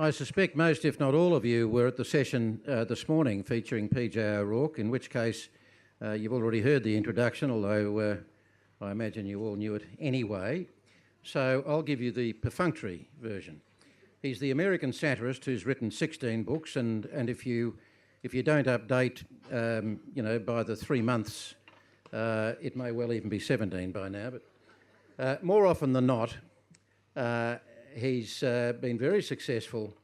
I suspect most, if not all of you, were at the session this morning featuring PJ O'Rourke, in which case you've already heard the introduction, although I imagine you all knew it anyway. So I'll give you the perfunctory version. He's the American satirist who's written 16 books, and if you don't update, by the 3 months, it may well even be 17 by now. But more often than not, he's been very successful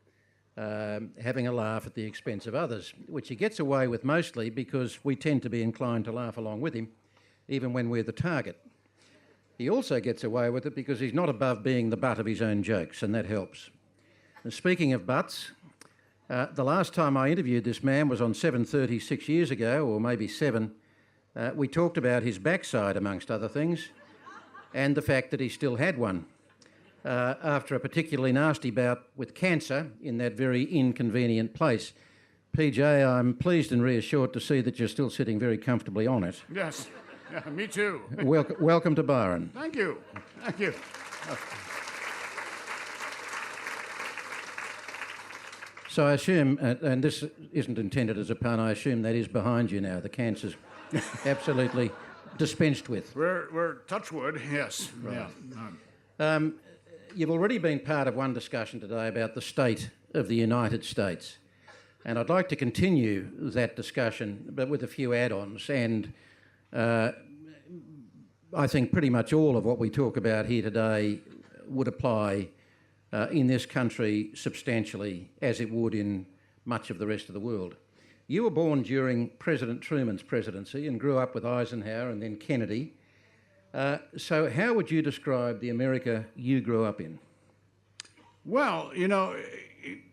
having a laugh at the expense of others, which he gets away with mostly because we tend to be inclined to laugh along with him, even when we're the target. He also gets away with it because he's not above being the butt of his own jokes, and that helps. And speaking of butts, the last time I interviewed this man was on 7:30 6 years ago, or maybe 7. We talked about his backside, amongst other things, and the fact that he still had one. After a particularly nasty bout with cancer in that very inconvenient place. PJ, I'm pleased and reassured to see that you're still sitting very comfortably on it. Yes, yeah, me too. Welcome to Byron. Thank you. Thank you. So I assume, and this isn't intended as a pun, I assume that is behind you now. The cancer's absolutely dispensed with. We're touchwood, yes. Right. Yeah. You've already been part of one discussion today about the state of the United States, and I'd like to continue that discussion, but with a few add-ons, and I think pretty much all of what we talk about here today would apply in this country substantially as it would in much of the rest of the world. You were born during President Truman's presidency and grew up with Eisenhower and then Kennedy. So how would you describe the America you grew up in? Well,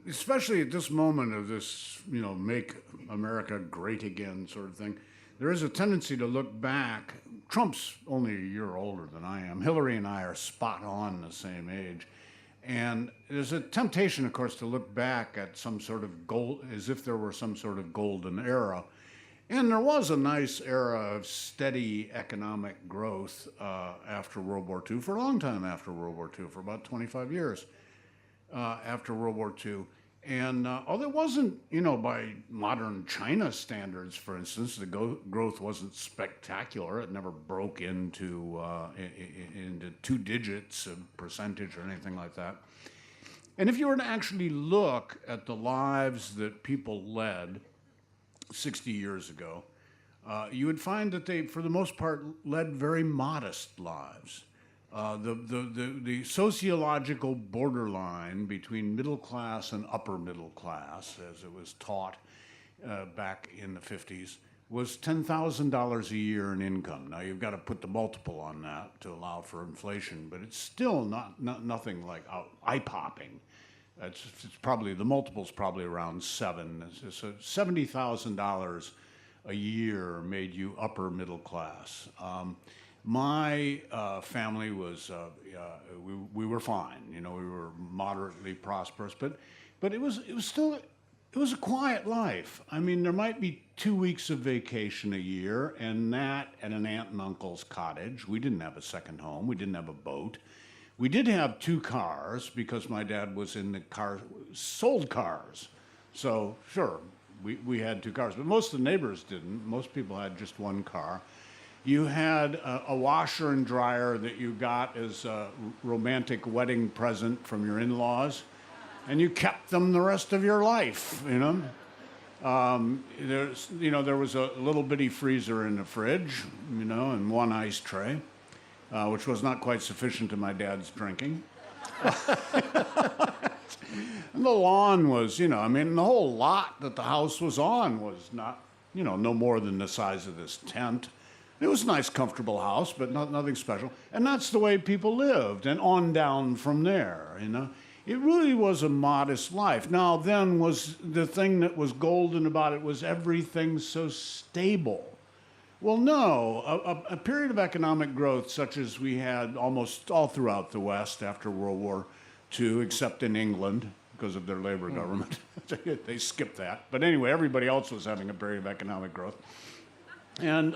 especially at this moment of this, make America great again sort of thing, there is a tendency to look back. Trump's only a year older than I am. Hillary and I are spot on the same age. And there's a temptation, of course, to look back at some sort of as if there were some sort of golden era. And there was a nice era of steady economic growth after World War II, for a long time after World War II, for about 25 years after World War II. And although it wasn't, by modern China standards, for instance, the growth wasn't spectacular. It never broke into 2 digits of percentage or anything like that. And if you were to actually look at the lives that people led 60 years ago, you would find that they, for the most part, led very modest lives. The sociological borderline between middle class and upper middle class, as it was taught back in the 50s, was $10,000 a year in income. Now you've got to put the multiple on that to allow for inflation, but it's still nothing like eye-popping. It's probably, the multiple's probably around 7. So $70,000 a year made you upper middle class. My family was, we were fine. We were moderately prosperous, but it was a quiet life. I mean, there might be 2 weeks of vacation a year, and that at an aunt and uncle's cottage. We didn't have a second home. We didn't have a boat. We did have 2 cars because my dad was in the sold cars. So sure, we had 2 cars, but most of the neighbors didn't. Most people had just 1 car. You had a washer and dryer that you got as a romantic wedding present from your in-laws, and you kept them the rest of your life, There was a little bitty freezer in the fridge, and 1 ice tray, which was not quite sufficient to my dad's drinking. And the lawn was, the whole lot that the house was on was not, no more than the size of this tent. It was a nice, comfortable house, but nothing special. And that's the way people lived, and on down from there, It really was a modest life. Now, then was the thing that was golden about it was everything so stable. Well, no, a period of economic growth such as we had almost all throughout the West after World War II, except in England, because of their labor government. They skipped that. But anyway, everybody else was having a period of economic growth. And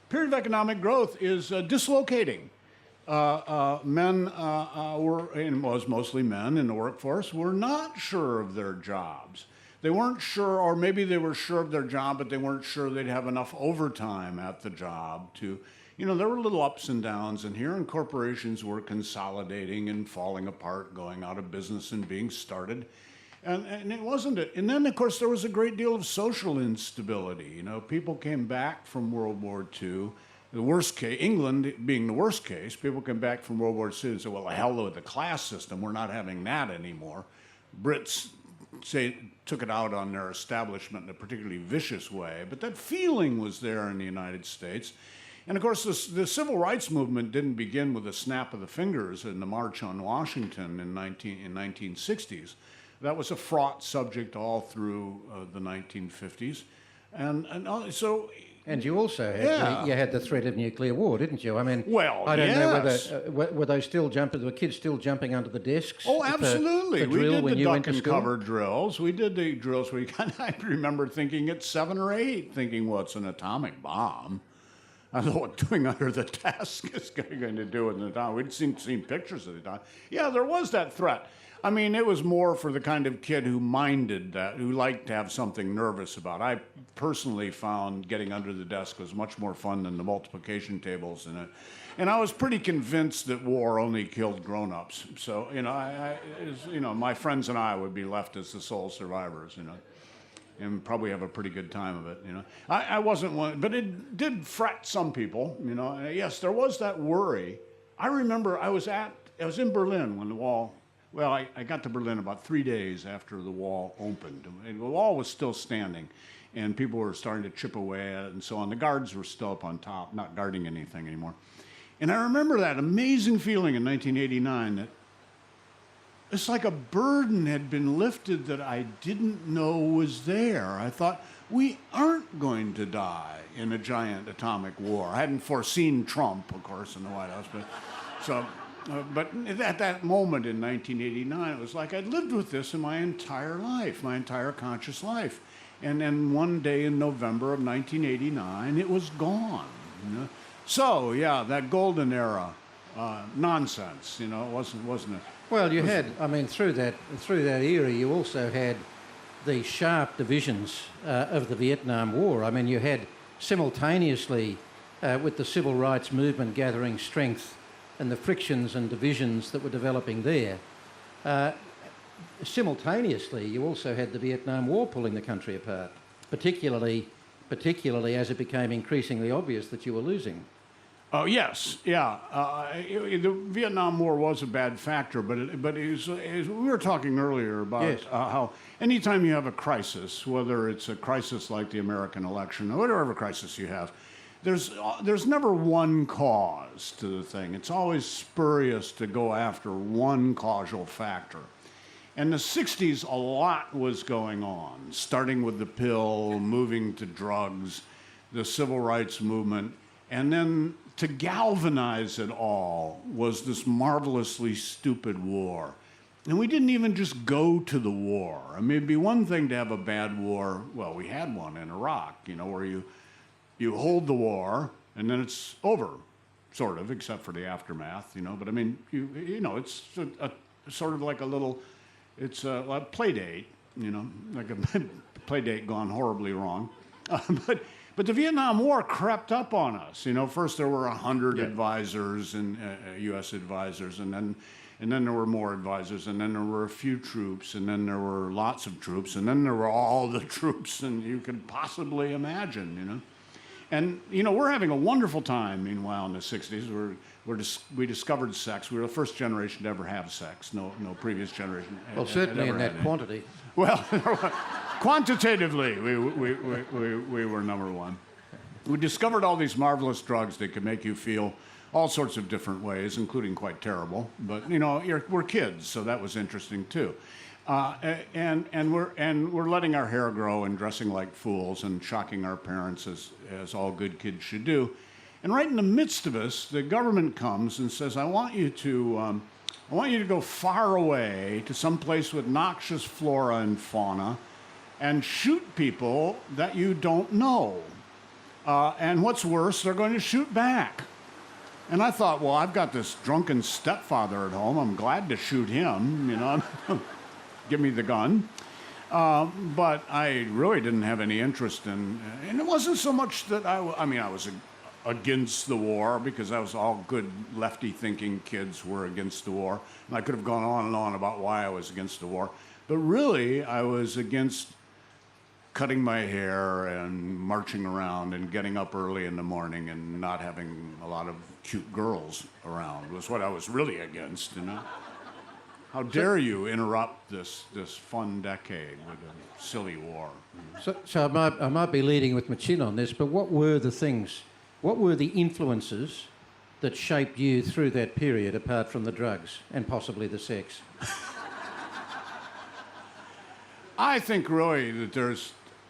period of economic growth is dislocating. men were, and it was mostly men in the workforce, were not sure of their jobs. They weren't sure, or maybe they were sure of their job, but they weren't sure they'd have enough overtime at the job to, there were little ups and downs in here, and corporations were consolidating and falling apart, going out of business and being started. And it wasn't it. And then, of course, there was a great deal of social instability. People came back from World War II. The worst case, England being the worst case, people came back from World War II and said, well, the hell with the class system, we're not having that anymore. Brits took it out on their establishment in a particularly vicious way, but that feeling was there in the United States. And of course, the civil rights movement didn't begin with a snap of the fingers in the March on Washington in 1960s. That was a fraught subject all through the 1950s. And you also had, you had the threat of nuclear war, didn't you? I mean, well, I don't yes. know whether were they still jumping? Were kids still jumping under the desks? Oh, absolutely. For we drill did when the you duck went to and school? cover drills. We did the drills where I remember thinking at 7 or 8, thinking, well, it's an atomic bomb. I don't know what doing under the desk is going to do with an atomic. We'd seen pictures of the atomic. Yeah, there was that threat. I mean, it was more for the kind of kid who minded that, who liked to have something nervous about. I personally found getting under the desk was much more fun than the multiplication tables in it. And I was pretty convinced that war only killed grown-ups. So, my friends and I would be left as the sole survivors, and probably have a pretty good time of it, I wasn't one, but it did fret some people, Yes, there was that worry. I remember I was in Berlin when the wall. Well, I got to Berlin about 3 days after the wall opened. And the wall was still standing, and people were starting to chip away at it and so on. The guards were still up on top, not guarding anything anymore. And I remember that amazing feeling in 1989 that it's like a burden had been lifted that I didn't know was there. I thought, we aren't going to die in a giant atomic war. I hadn't foreseen Trump, of course, in the White House, but at that moment in 1989, it was like I'd lived with this in my entire life, my entire conscious life. And then one day in November of 1989, it was gone. So, yeah, that golden era, nonsense, it wasn't it? Well, you had, I mean, through that era, you also had the sharp divisions of the Vietnam War. I mean, you had simultaneously, with the civil rights movement gathering strength, and the frictions and divisions that were developing there. Simultaneously, you also had the Vietnam War pulling the country apart, particularly as it became increasingly obvious that you were losing. Oh, yes, yeah. The Vietnam War was a bad factor, but as we were talking earlier about Yes. How anytime you have a crisis, whether it's a crisis like the American election or whatever crisis you have, there's never one cause to the thing. It's always spurious to go after one causal factor. In the 60s, a lot was going on, starting with the pill, moving to drugs, the civil rights movement, and then to galvanize it all was this marvelously stupid war. And we didn't even just go to the war. I mean, it'd be one thing to have a bad war. Well, we had one in Iraq, where you hold the war, and then it's over, sort of, except for the aftermath, But I mean, it's a sort of like a little, it's a play date, like a play date gone horribly wrong. But the Vietnam War crept up on us. First there were 100 advisors and U.S. advisors, and then there were more advisors, and then there were a few troops, and then there were lots of troops, and then there were all the troops, and you could possibly imagine, And, we're having a wonderful time, meanwhile, in the 60s. We discovered sex. We were the first generation to ever have sex. No previous generation Well, certainly in that quantity. Well, quantitatively, we were number one. We discovered all these marvelous drugs that could make you feel all sorts of different ways, including quite terrible. But, we're kids, so that was interesting, too. And we're letting our hair grow and dressing like fools and shocking our parents as all good kids should do. And right in the midst of us, the government comes and says, I want you to go far away to some place with noxious flora and fauna and shoot people that you don't know. And what's worse, they're going to shoot back. And I thought, well, I've got this drunken stepfather at home. I'm glad to shoot him, give me the gun. But I really didn't have any interest in, and it wasn't so much that I was against the war, because I was all good lefty-thinking kids were against the war. And I could have gone on and on about why I was against the war. But really, I was against cutting my hair and marching around and getting up early in the morning and not having a lot of cute girls around was what I was really against, How dare you interrupt this fun decade with a silly war? So I might be leading with my chin on this, but what were the influences that shaped you through that period, apart from the drugs and possibly the sex? I think really that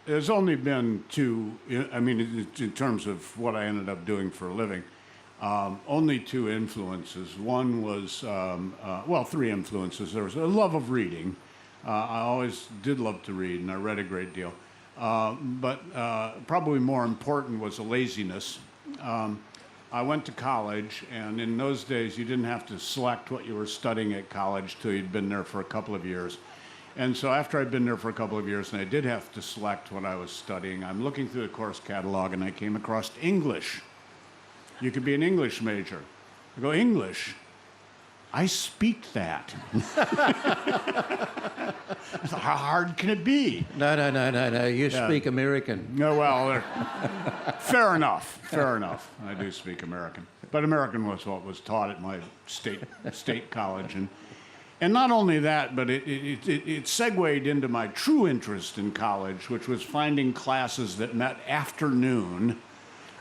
there's only been two, in terms of what I ended up doing for a living, only two influences. One was, three influences. There was a love of reading. I always did love to read, and I read a great deal. But probably more important was a laziness. I went to college, and in those days, you didn't have to select what you were studying at college till you'd been there for a couple of years. And so after I'd been there for a couple of years, and I did have to select what I was studying, I'm looking through the course catalog, and I came across English. You could be an English major. I go, English? I speak that. How hard can it be? No. You speak American. No, well, fair enough. I do speak American. But American was what was taught at my state college. And not only that, but it segued into my true interest in college, which was finding classes that met afternoon,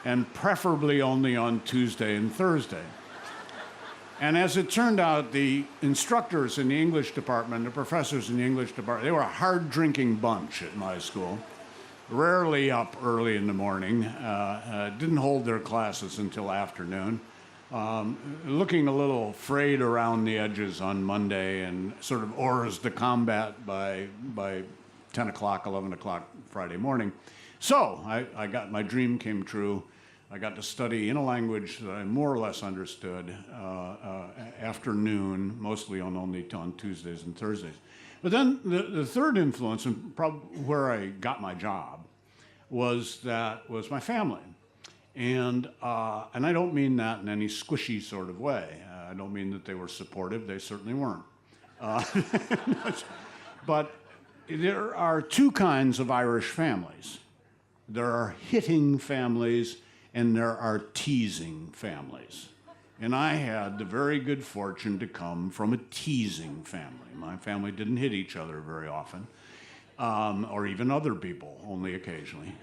and preferably only on Tuesday and Thursday. And as it turned out, the instructors in the English department, the professors in the English department, they were a hard-drinking bunch at my school, rarely up early in the morning, didn't hold their classes until afternoon. Looking a little frayed around the edges on Monday, and sort of hors de combat by 10 o'clock, 11 o'clock Friday morning. So I got my dream came true. I got to study in a language that I more or less understood afternoon, mostly only on Tuesdays and Thursdays. But then the third influence, and probably where I got my job, was my family. And I don't mean that in any squishy sort of way. I don't mean that they were supportive. They certainly weren't. But there are two kinds of Irish families. There are hitting families, and there are teasing families. And I had the very good fortune to come from a teasing family. My family didn't hit each other very often, or even other people, only occasionally.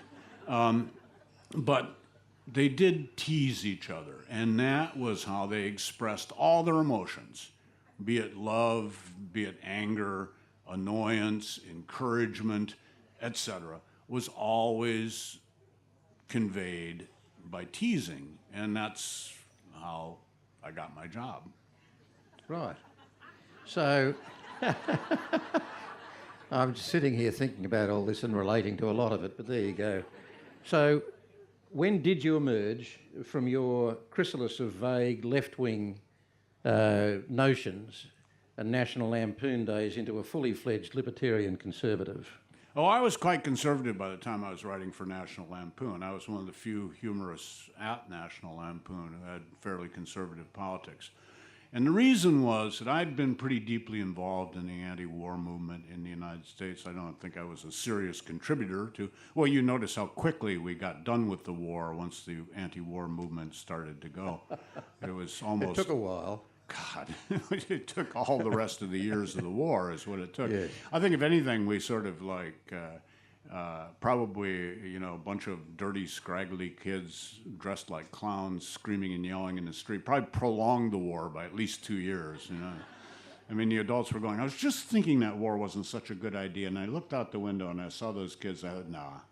But they did tease each other, and that was how they expressed all their emotions, be it love, be it anger, annoyance, encouragement, etc., was always conveyed by teasing, and that's how I got my job. Right. So I'm just sitting here thinking about all this and relating to a lot of it, but there you go. So when did you emerge from your chrysalis of vague left-wing notions and National Lampoon days into a fully fledged libertarian conservative? Oh, I was quite conservative by the time I was writing for National Lampoon. I was one of the few humorists at National Lampoon who had fairly conservative politics. And the reason was that I'd been pretty deeply involved in the anti-war movement in the United States. I don't think I was a serious contributor to, well, you notice how quickly we got done with the war once the anti-war movement started to go. It was almost... It took a while. God, it took all the rest of the years of the war is what it took. Yeah. I think if anything, we sort of like probably, a bunch of dirty, scraggly kids dressed like clowns screaming and yelling in the street, probably prolonged the war by at least 2 years, I mean, the adults were going, I was just thinking that war wasn't such a good idea, and I looked out the window and I saw those kids, I thought, nah.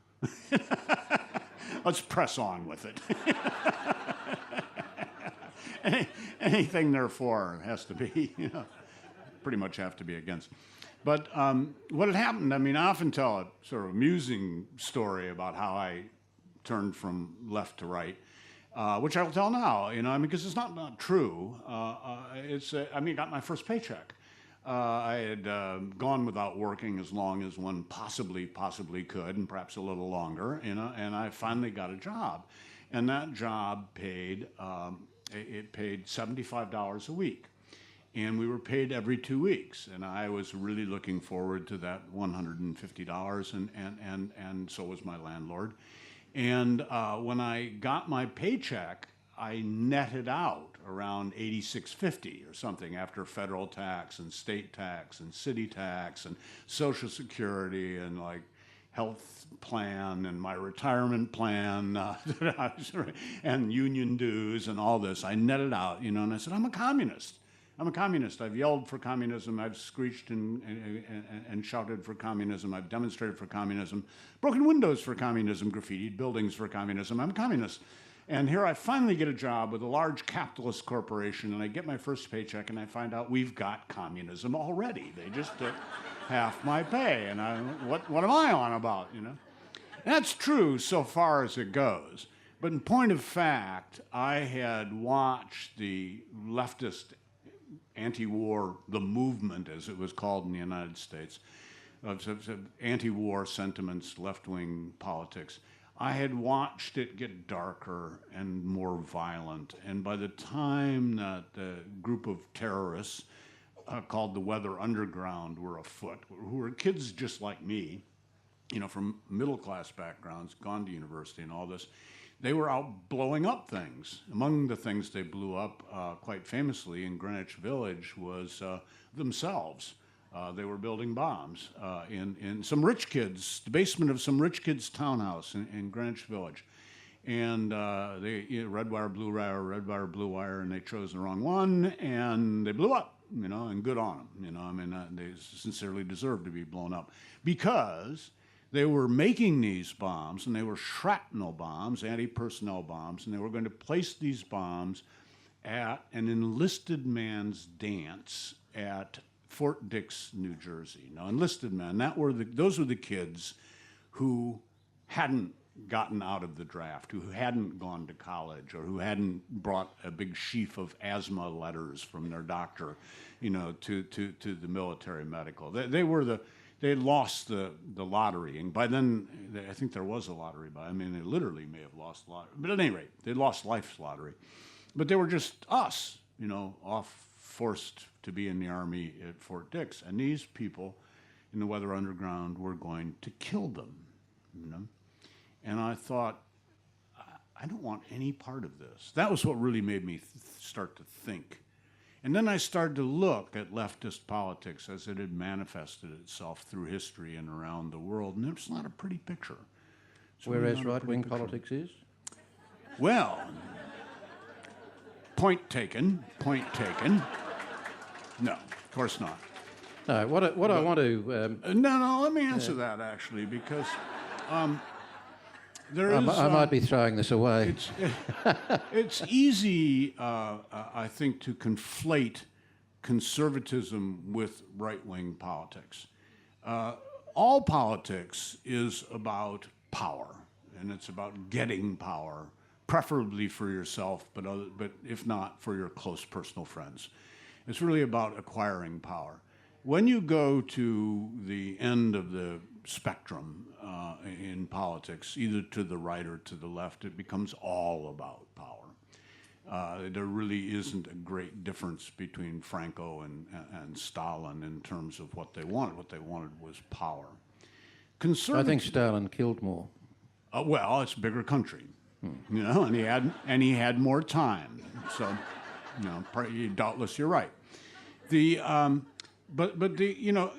Let's press on with it. Anything they're for has to be, pretty much have to be against. But what had happened, I often tell a sort of amusing story about how I turned from left to right. which I'll tell now, you know, I mean, because it's not true. I mean, I got my first paycheck. I had gone without working as long as one possibly could, and perhaps a little longer, you know, and I finally got a job. And that job paid, it paid $75 a week. And we were paid every 2 weeks. And I was really looking forward to that $150, and so was my landlord. And when I got my paycheck, I netted out around $86.50 or something after federal tax and state tax and city tax and Social Security and like health plan and my retirement plan and union dues and all this. I netted out, you know, and I said, I'm a communist. I'm a communist. I've yelled for communism. I've screeched and shouted for communism. I've demonstrated for communism, broken windows for communism, graffitied buildings for communism. I'm a communist. And here I finally get a job with a large capitalist corporation, and I get my first paycheck, and I find out we've got communism already. They just took half my pay, and what am I on about, you know? And that's true so far as it goes. But in point of fact, I had watched the leftist anti-war, the movement, as it was called in the United States, of anti-war sentiments, left-wing politics. I had watched it get darker and more violent, and by the time that the group of terrorists called the Weather Underground were afoot, who were kids just like me, you know, from middle-class backgrounds, gone to university and all this, they were out blowing up things. Among the things they blew up quite famously in Greenwich Village was themselves. They were building bombs in some rich kids, the basement of some rich kid's townhouse in Greenwich Village. And red wire, blue wire, and they chose the wrong one, and they blew up, you know, and good on them. You know, I mean, they sincerely deserved to be blown up because they were making these bombs, and they were shrapnel bombs, anti-personnel bombs, and they were going to place these bombs at an enlisted man's dance at Fort Dix, New Jersey. Now, enlisted men, those were the kids who hadn't gotten out of the draft, who hadn't gone to college, or who hadn't brought a big sheaf of asthma letters from their doctor, you know, to the military medical. They had lost the lottery, and by then, I think there was a lottery. I mean, they literally may have lost the lottery. But at any rate, they lost life's lottery. But they were just us, you know, forced to be in the Army at Fort Dix. And these people in the Weather Underground were going to kill them, you know. And I thought, I don't want any part of this. That was what really made me start to think. And then I started to look at leftist politics as it had manifested itself through history and around the world, and it's not a pretty picture. Whereas right-wing politics is? Well, point taken. No, of course not. No, what I want to... No, let me answer that, actually, because there is... I might be throwing this away. It's easy, I think, to conflate conservatism with right-wing politics. All politics is about power, and it's about getting power, preferably for yourself, but if not, for your close personal friends. It's really about acquiring power. When you go to the end of the spectrum in politics, either to the right or to the left, it becomes all about power. There really isn't a great difference between Franco and Stalin in terms of what they wanted. What they wanted was power. I think Stalin killed more. Well, it's a bigger country, you know, and he had more time. So, you know, doubtless you're right. But you know,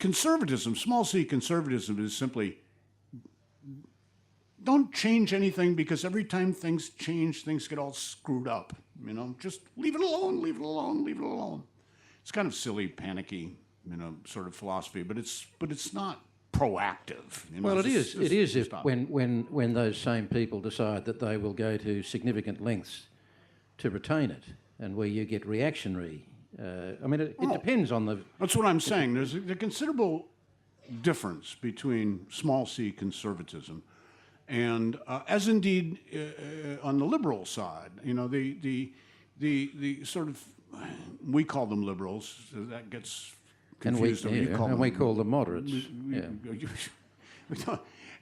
conservatism, small c conservatism, is simply don't change anything, because every time things change, things get all screwed up. You know, just leave it alone, leave it alone, leave it alone. It's kind of silly, panicky, you know, sort of philosophy, but it's not proactive. You know, well, it is if when those same people decide that they will go to significant lengths to retain it, and where you get reactionary. I mean, it depends on the... That's what I'm saying. There's a considerable difference between small c conservatism and as indeed on the liberal side, the sort of, we call them liberals. So that gets confused. And we call them moderates.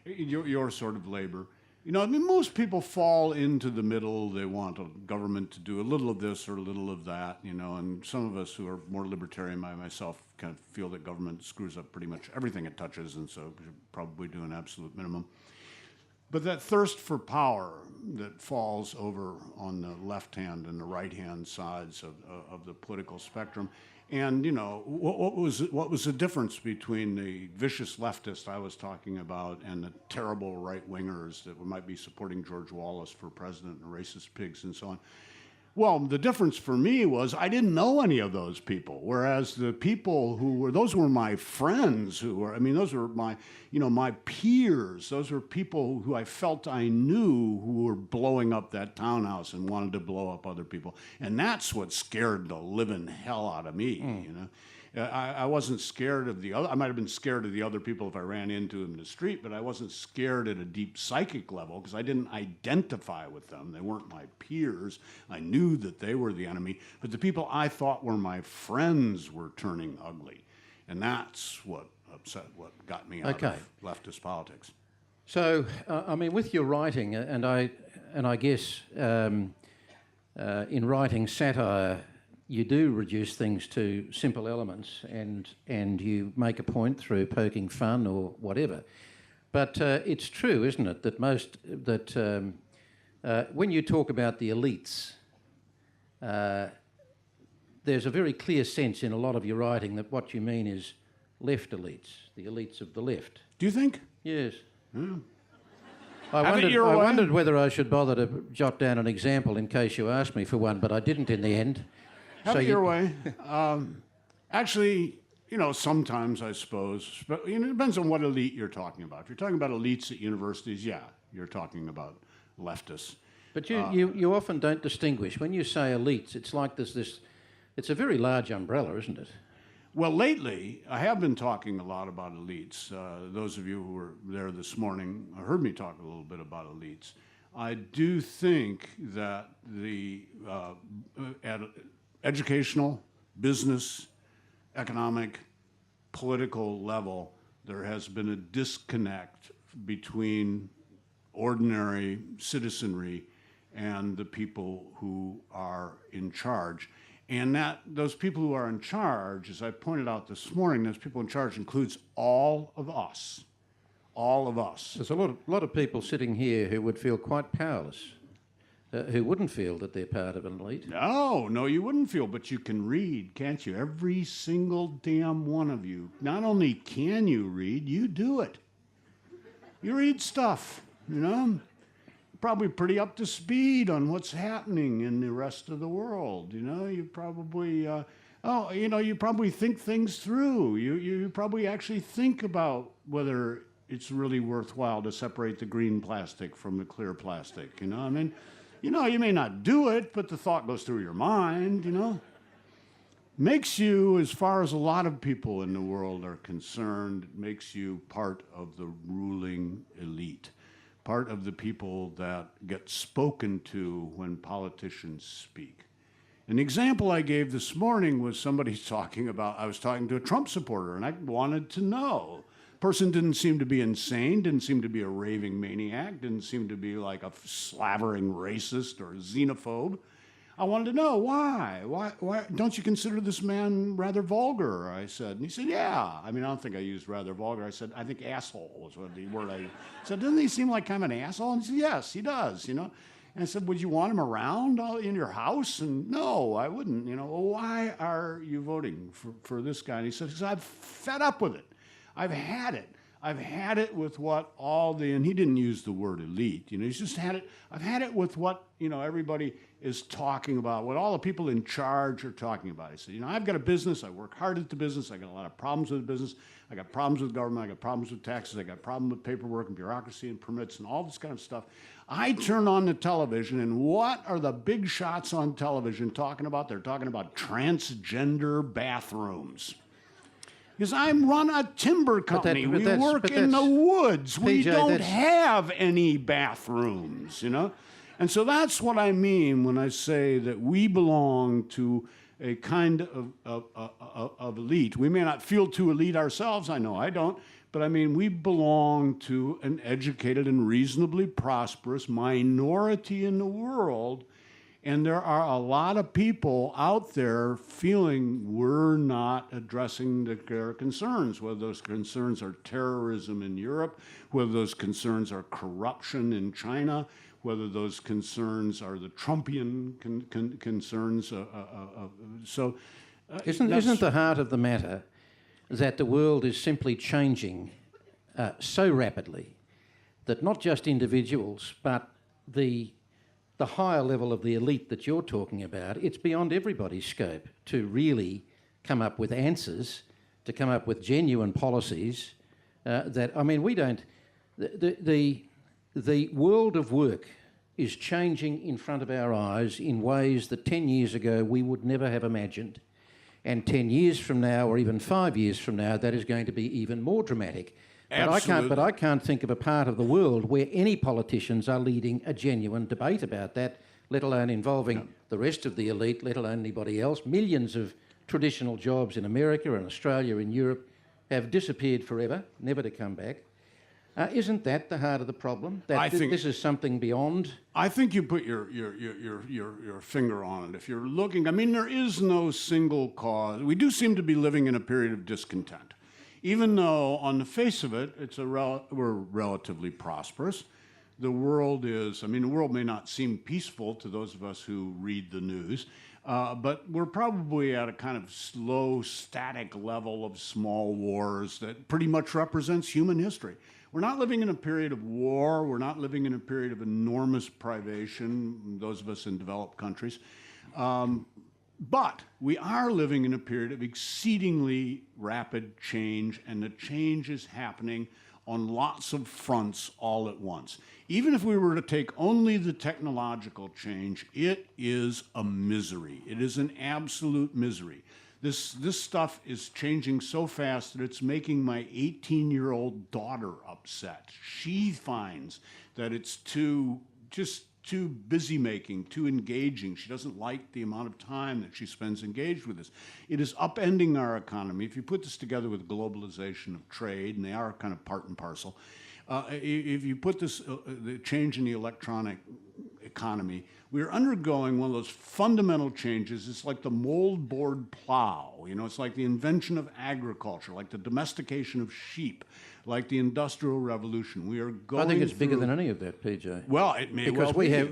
Your sort of labor. I mean, most people fall into the middle. They want a government to do a little of this or a little of that, and some of us who are more libertarian, myself, kind of feel that government screws up pretty much everything it touches, and so we should probably do an absolute minimum. But that thirst for power that falls over on the left-hand and the right-hand sides of the political spectrum, and what was the difference between the vicious leftist I was talking about and the terrible right-wingers that might be supporting George Wallace for president and racist pigs and so on? Well, the difference for me was I didn't know any of those people, whereas the people those were my friends those were my, my peers. Those were people who I felt I knew who were blowing up that townhouse and wanted to blow up other people. And that's what scared the living hell out of me, I wasn't scared of the other. I might have been scared of the other people if I ran into them in the street, but I wasn't scared at a deep psychic level because I didn't identify with them. They weren't my peers. I knew that they were the enemy, but the people I thought were my friends were turning ugly, and that's what got me out of leftist politics. So, I mean, with your writing, and I guess in writing satire, you do reduce things to simple elements, and you make a point through poking fun or whatever. But it's true, isn't it, that when you talk about the elites, there's a very clear sense in a lot of your writing that what you mean is left elites, the elites of the left. Do you think? Yes. Yeah. I wondered whether I should bother to jot down an example in case you asked me for one, but I didn't in the end. Have it your way. Actually, sometimes I suppose, but it depends on what elite you're talking about. If you're talking about elites at universities, yeah, you're talking about leftists. But you often don't distinguish. When you say elites, it's like it's a very large umbrella, isn't it? Well, lately, I have been talking a lot about elites. Those of you who were there this morning heard me talk a little bit about elites. I do think that the educational, business, economic, political level, there has been a disconnect between ordinary citizenry and the people who are in charge. And those people who are in charge, as I pointed out this morning, those people in charge includes all of us. All of us. There's a lot of people sitting here who would feel quite powerless. Who wouldn't feel that they're part of an elite. No, you wouldn't feel, but you can read, can't you? Every single damn one of you. Not only can you read, you do it. You read stuff, Probably pretty up to speed on what's happening in the rest of the world, You probably, you probably think things through. You probably actually think about whether it's really worthwhile to separate the green plastic from the clear plastic, you may not do it, but the thought goes through your mind, Makes you, as far as a lot of people in the world are concerned, makes you part of the ruling elite, part of the people that get spoken to when politicians speak. An example I gave this morning was somebody I was talking to a Trump supporter, and I wanted to know. Person didn't seem to be insane, didn't seem to be a raving maniac, didn't seem to be like a slavering racist or a xenophobe. I wanted to know why. Why don't you consider this man rather vulgar? I said, and he said, yeah. I don't think I used rather vulgar. I said, I think asshole was the word I said. Doesn't he seem like kind of an asshole? And he said, yes, he does. And I said, would you want him around in your house? And no, I wouldn't. Well, why are you voting for this guy? And he said, because I'm fed up with it. I've had it. I've had it with what and he didn't use the word elite, he's just had it. I've had it with what, everybody is talking about, what all the people in charge are talking about. He said, I've got a business. I work hard at the business. I got a lot of problems with the business. I got problems with government. I got problems with taxes. I got problems with paperwork and bureaucracy and permits and all this kind of stuff. I turn on the television, and what are the big shots on television talking about? They're talking about transgender bathrooms. Because I run a timber company. We work in the woods. We don't have any bathrooms, you know? And so that's what I mean when I say that we belong to a kind of elite. We may not feel too elite ourselves, I know I don't, but I mean, we belong to an educated and reasonably prosperous minority in the world. And there are a lot of people out there feeling we're not addressing their concerns, whether those concerns are terrorism in Europe, whether those concerns are corruption in China, whether those concerns are the Trumpian concerns. Isn't the heart of the matter that the world is simply changing so rapidly that not just individuals, but the higher level of the elite that you're talking about, it's beyond everybody's scope to really come up with answers, to come up with genuine policies we don't... The world of work is changing in front of our eyes in ways that 10 years ago we would never have imagined. And 10 years from now, or even 5 years from now, that is going to be even more dramatic. But I can't think of a part of the world where any politicians are leading a genuine debate about that, let alone involving the rest of the elite, let alone anybody else. Millions of traditional jobs in America and Australia and Europe have disappeared forever, never to come back. Isn't that the heart of the problem? That this is something beyond? I think you put your finger on it. If you're looking, I mean, there is no single cause. We do seem to be living in a period of discontent. Even though on the face of it, we're relatively prosperous. The world is, I mean, the world may not seem peaceful to those of us who read the news, but we're probably at a kind of slow, static level of small wars that pretty much represents human history. We're not living in a period of war. We're not living in a period of enormous privation, those of us in developed countries. But we are living in a period of exceedingly rapid change, and the change is happening on lots of fronts all at once. Even if we were to take only the technological change, it is a misery. It is an absolute misery. This stuff is changing so fast that it's making my 18-year-old daughter upset. She finds that it's too busy-making, too engaging. She doesn't like the amount of time that she spends engaged with this. It is upending our economy. If you put this together with globalization of trade, and they are kind of part and parcel, if you put this, the change in the electronic economy, we're undergoing one of those fundamental changes. It's like the moldboard plow. You know, it's like the invention of agriculture, like the domestication of sheep, like the Industrial Revolution. We are going. I think it's bigger than any of that, PJ. Well, it may well be.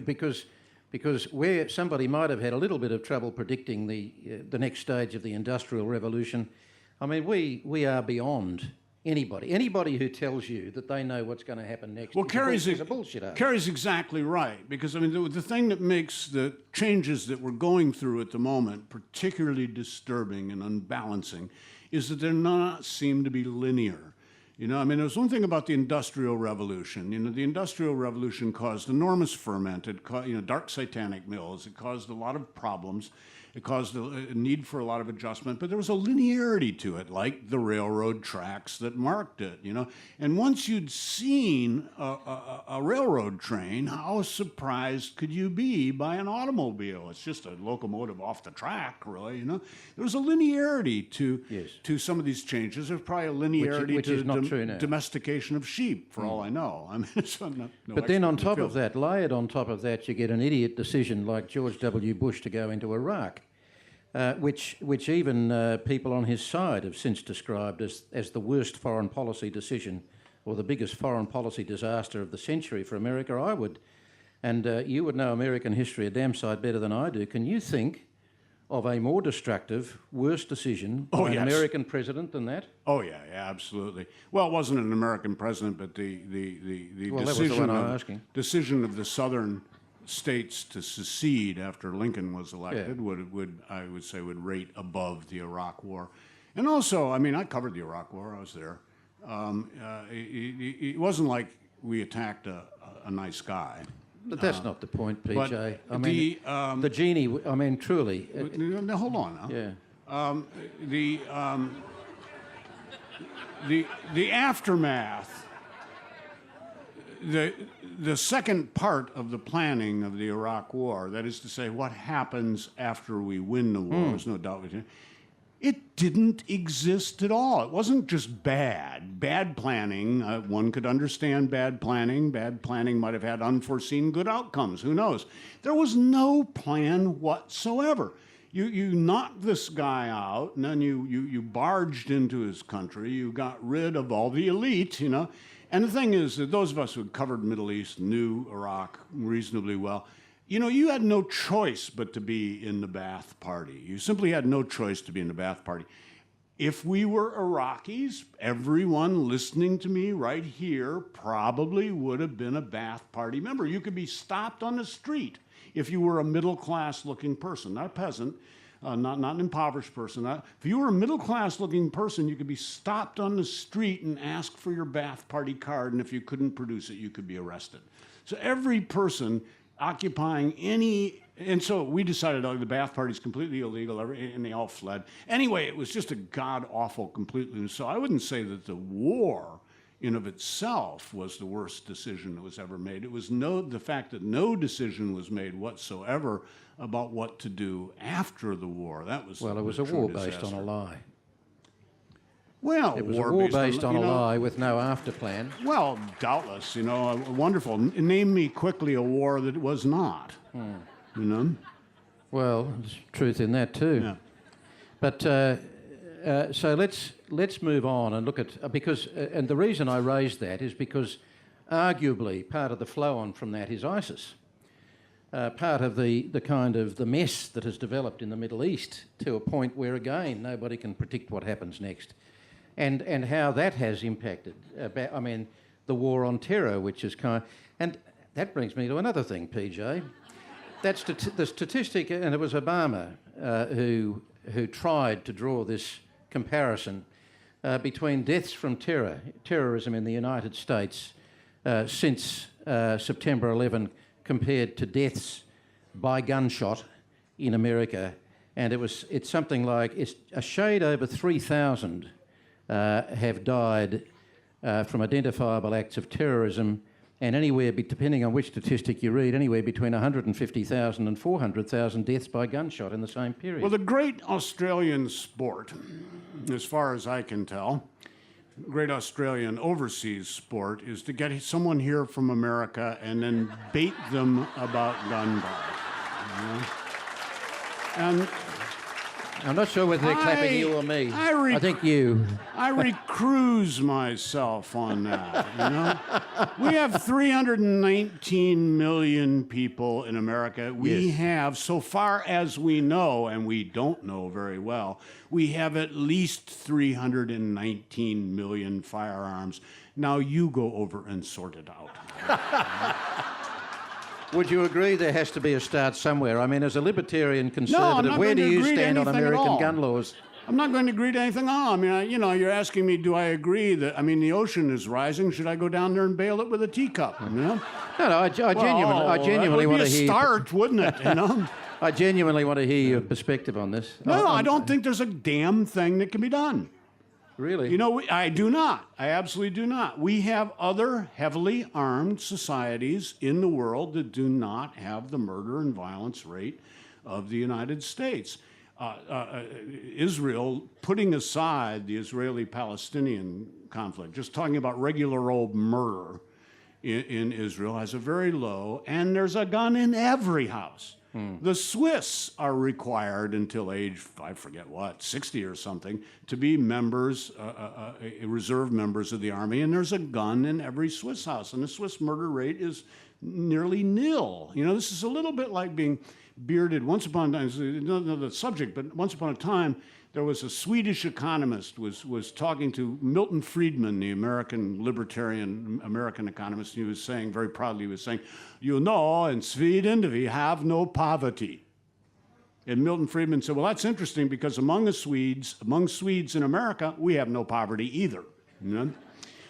Because where somebody might have had a little bit of trouble predicting the next stage of the Industrial Revolution, I mean, we are beyond anybody. Anybody who tells you that they know what's going to happen next is a bullshit. Kerry's exactly right, because I mean the thing that makes the changes that we're going through at the moment particularly disturbing and unbalancing is that they not seem to be linear. You know, I mean, there's one thing about the Industrial Revolution. You know, the Industrial Revolution caused enormous ferment. It caused, dark satanic mills. It caused a lot of problems. It caused a need for a lot of adjustment, but there was a linearity to it, like the railroad tracks that marked it, you know. And once you'd seen a railroad train, how surprised could you be by an automobile? It's just a locomotive off the track, really, you know. There was a linearity to some of these changes. There's probably a linearity which is not true now. Domestication of sheep, for all I know. I mean, it's no but then on top of that, layered on top of that, you get an idiot decision like George W. Bush to go into Iraq. Which even people on his side have since described as the worst foreign policy decision or the biggest foreign policy disaster of the century for America. I would, and you would know American history a damn sight better than I do. Can you think of a more destructive, worse decision by an American president than that? Oh yeah, absolutely. Well, it wasn't an American president, but the decision of the Southern states to secede after Lincoln was elected would rate above the Iraq War. And also, I mean, I covered the Iraq War. I was there. It wasn't like we attacked a nice guy. But that's not the point, PJ. I mean, the genie. I mean, truly. Hold on now. Yeah. the aftermath, the second part of the planning of the Iraq War, that is to say, what happens after we win the war, there's no doubt with it. It didn't exist at all. It wasn't just bad planning. One could understand bad planning. Bad planning might have had unforeseen good outcomes. Who knows? There was no plan whatsoever. You knocked this guy out, and then you barged into his country. You got rid of all the elite, you know. And the thing is that those of us who had covered Middle East knew Iraq reasonably well. You know, you had no choice but to be in the Ba'ath Party. You simply had no choice to be in the Ba'ath Party. If we were Iraqis, everyone listening to me right here probably would have been a Ba'ath Party member. You could be stopped on the street if you were a middle-class looking person, not a peasant, not an impoverished person. If you were a middle-class looking person, you could be stopped on the street and ask for your Ba'ath Party card, and if you couldn't produce it, you could be arrested. So every person occupying any, and so we decided, oh, the Ba'ath Party is completely illegal, and they all fled. Anyway, it was just a god-awful completely. So I wouldn't say that the war in of itself was the worst decision that was ever made. It was the fact that no decision was made whatsoever about what to do after the war. That was well, it was a war based on a lie. Well, it was a war based on a lie with no after plan. Well, doubtless, you know, wonderful. Name me quickly a war that was not. You know. Well, there's truth in that too. Yeah. But so let's move on and look at because and the reason I raised that is because arguably part of the flow on from that is ISIS. Part of the kind of the mess that has developed in the Middle East to a point where again nobody can predict what happens next. And how that has impacted. I mean, the war on terror, which is and that brings me to another thing, PJ. That's the statistic, and it was Obama who tried to draw this comparison between deaths from terrorism in the United States since September 11 compared to deaths by gunshot in America, and it's something like it's a shade over 3,000. Have died from identifiable acts of terrorism, and anywhere, depending on which statistic you read, anywhere between 150,000 and 400,000 deaths by gunshot in the same period. Well, the great Australian sport, as far as I can tell, great Australian overseas sport is to get someone here from America and then bait them about gun violence. You know? And I'm not sure whether they're clapping you or me. I think you. I recruise myself on that, you know? We have 319 million people in America. We have, so far as we know, and we don't know very well, we have at least 319 million firearms. Now you go over and sort it out. Would you agree there has to be a start somewhere? I mean, as a libertarian conservative, where do you stand on American gun laws? I'm not going to agree to anything at all. I mean, you're asking me, do I agree that, the ocean is rising. Should I go down there and bail it with a teacup, you know? No, I genuinely want to hear... It would be a start, wouldn't it, you know? I genuinely want to hear your perspective on this. No, I don't think there's a damn thing that can be done. Really? You know, I do not. I absolutely do not. We have other heavily armed societies in the world that do not have the murder and violence rate of the United States. Israel, putting aside the Israeli-Palestinian conflict, just talking about regular old murder in Israel, has a very low, and there's a gun in every house. The Swiss are required until age, I forget what, 60 or something, to be members, reserve members of the army, and there's a gun in every Swiss house, and the Swiss murder rate is nearly nil. You know, this is a little bit like being bearded. Once upon a time, another subject, but once upon a time, there was a Swedish economist was talking to Milton Friedman, the American libertarian American economist, and he was saying, very proudly, he was saying, you know, in Sweden we have no poverty. And Milton Friedman said, well, that's interesting because among Swedes in America, we have no poverty either. You know?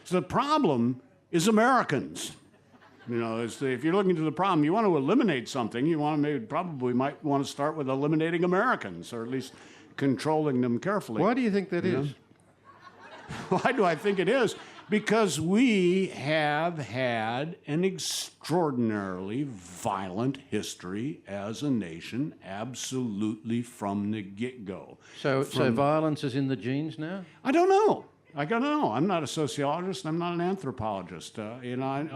So the problem is Americans. You know, if you're looking to the problem, you want to eliminate something, you want to probably might want to start with eliminating Americans, or at least controlling them carefully. Why do you think that is? Why do I think it is? Because we have had an extraordinarily violent history as a nation, absolutely from the get-go. So violence is in the genes now? I don't know. I'm not a sociologist. I'm not an anthropologist. I'm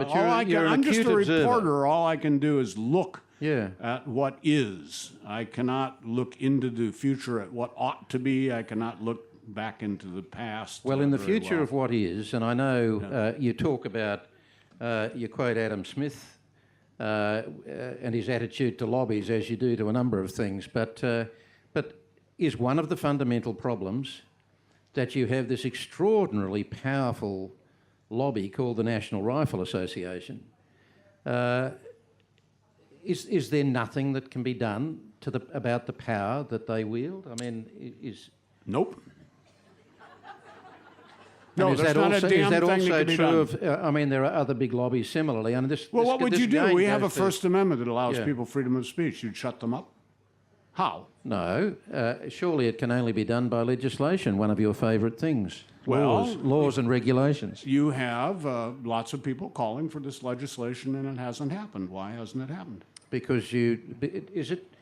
just a reporter. All I can do is look at what is. I cannot look into the future at what ought to be. I cannot look back into the past. Well, in the future of what is, and I know you talk about, you quote Adam Smith and his attitude to lobbies, as you do to a number of things, but is one of the fundamental problems that you have this extraordinarily powerful lobby called the National Rifle Association. Is there nothing that can be done about the power that they wield? I mean, Nope. No, there's not a damn thing that can be done. Is that also true of, I mean, there are other big lobbies similarly. And what would you do? We have a First Amendment that allows people freedom of speech. You'd shut them up? How? No, surely it can only be done by legislation, one of your favourite things. Laws and regulations. You have lots of people calling for this legislation and it hasn't happened. Why hasn't it happened? Because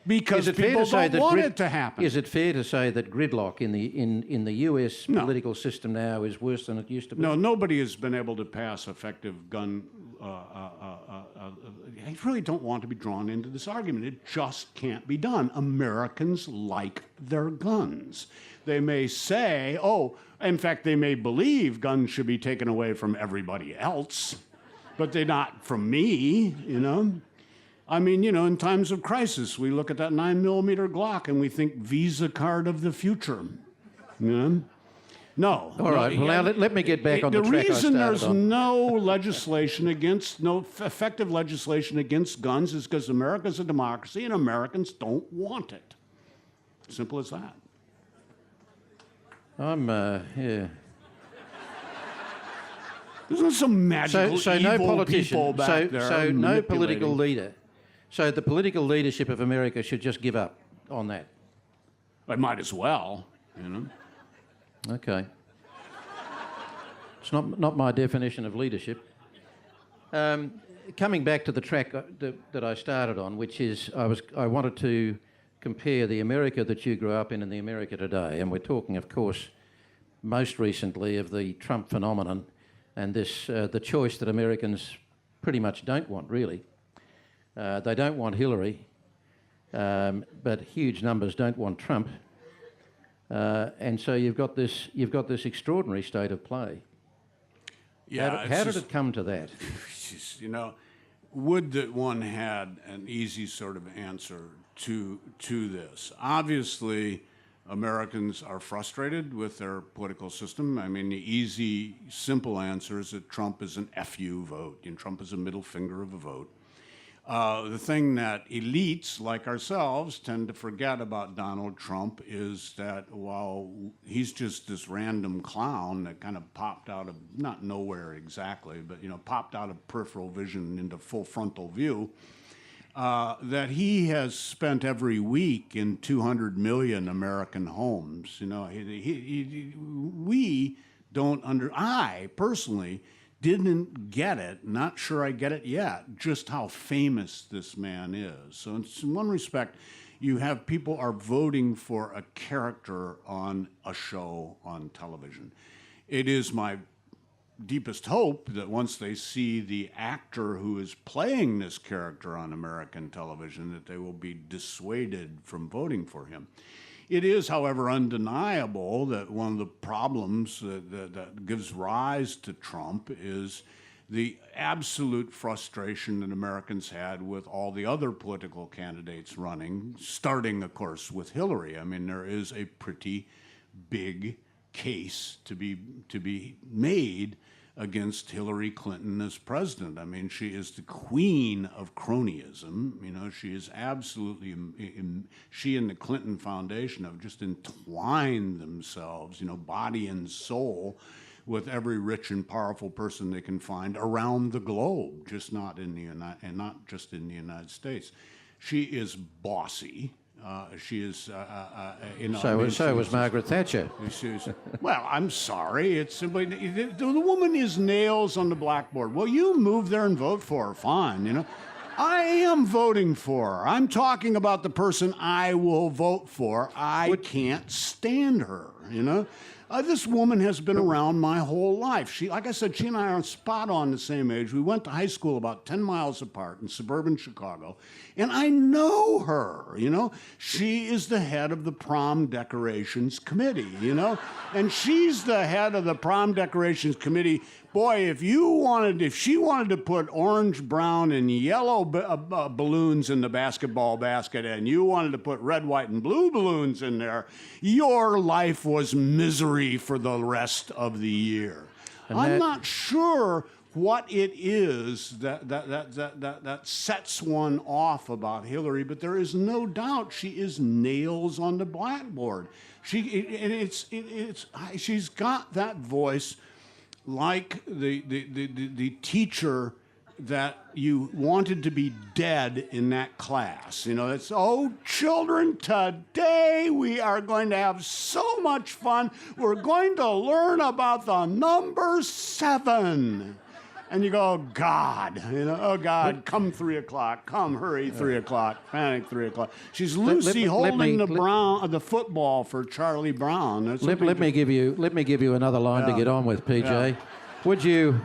Because people don't want it to happen. Is it fair to say that gridlock in the US political system now is worse than it used to be? No, nobody has been able to pass effective gun. I really don't want to be drawn into this argument. It just can't be done. Americans like their guns. They may say, in fact, they may believe guns should be taken away from everybody else, but they're not from me, I mean, in times of crisis, we look at that 9mm Glock and we think Visa card of the future. No. All right. Well, now let me get back on the track I started on. The reason there's no effective legislation against guns is because America's a democracy and Americans don't want it. Simple as that. Yeah. Isn't some magical no evil politician, people back there so no political manipulating? leader. So the political leadership of America should just give up on that. I might as well, Okay. It's not my definition of leadership. Coming back to the track that I started on, which is I wanted to compare the America that you grew up in and the America today, and we're talking, of course, most recently of the Trump phenomenon and the choice that Americans pretty much don't want, really. They don't want Hillary, but huge numbers don't want Trump. And so you've got this extraordinary state of play. Yeah. How did it come to that? Would that one had an easy sort of answer to this. Obviously, Americans are frustrated with their political system. I mean, the easy, simple answer is that Trump is an FU vote, and Trump is a middle finger of a vote. The thing that elites like ourselves tend to forget about Donald Trump is that while he's just this random clown that kind of popped out of, not nowhere exactly, but popped out of peripheral vision into full frontal view, that he has spent every week in 200 million American homes. I personally didn't get it, not sure I get it yet, just how famous this man is. So in one respect, you have people are voting for a character on a show on television. It is my deepest hope that once they see the actor who is playing this character on American television, that they will be dissuaded from voting for him. It is, however, undeniable that one of the problems that gives rise to Trump is the absolute frustration that Americans had with all the other political candidates running, starting, of course, with Hillary. I mean, there is a pretty big case to be made against Hillary Clinton as president. I mean, she is the queen of cronyism. She is absolutely, she and the Clinton Foundation have just entwined themselves, body and soul, with every rich and powerful person they can find around the globe, not just in the United States. She is bossy. She is, So was Margaret Thatcher. Well, I'm sorry. It's simply the woman is nails on the blackboard. Well, you move there and vote for her. Fine, you know. I am voting for her. I'm talking about the person I will vote for. I can't stand her, you know. This woman has been around my whole life. She, like I said, she and I are spot on the same age. We went to high school about 10 miles apart in suburban Chicago, and I know her, you know. She is the head of the prom decorations committee, you know, and she's the head of the prom decorations committee. Boy, if she wanted to put orange, brown, and yellow balloons in the basketball basket, and you wanted to put red, white, and blue balloons in there, your life was misery for the rest of the year. And I'm not sure what it is that sets one off about Hillary, but there is no doubt she is nails on the blackboard. She's got that voice like the teacher that you wanted to be dead in that class. You know, it's, oh, children, today we are going to have so much fun. We're going to learn about the number 7. And you go, oh, God, you know, oh, God, come 3 o'clock, come, hurry, 3 o'clock, panic 3 o'clock. She's Lucy holding the football for Charlie Brown. Let me give you another line to get on with, PJ. Yeah.